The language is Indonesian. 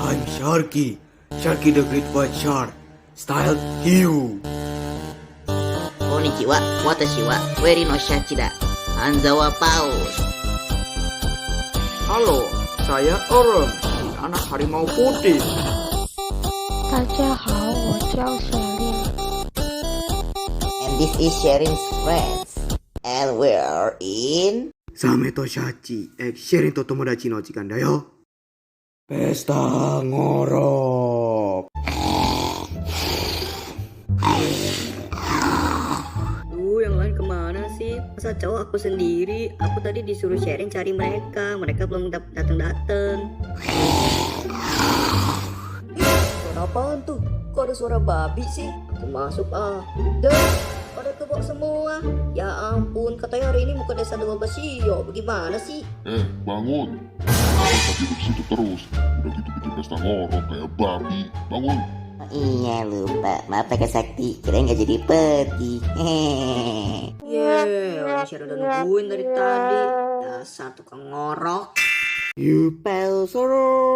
I'm Sharky. Sharky the Great White Shark. Style Hiu. Konnichiwa, watashi wa Weri no Shachi da. Hanzawa Paus. Halo, saya Orem, anak harimau putih. 大家好，我叫小丽。 And this is Sharin's friends. And we're in... Same to Shachi. Sharing to tomodachi no jikan da yo. Pesta ngorok. Yang lain kemana sih? Masa cowok aku sendiri? Aku tadi disuruh sharing cari mereka. Mereka belum dateng-dateng. Suara apaan tuh? Kok ada suara babi sih? Aku masuk ah. Dan pada kebok semua. Ya ampun, katanya hari ini buka desa 12 sio. Bagaimana sih? Bangun. Kita tidur di situ terus. Udah gitu bikin pesta ngorok kayak babi. Bangun. Oh, iya lupa, maaf Kak Sakti, kirain gak jadi pergi. Yeay, orang share udah nungguin dari tadi. Dasar tukang ngorok. You pal soro.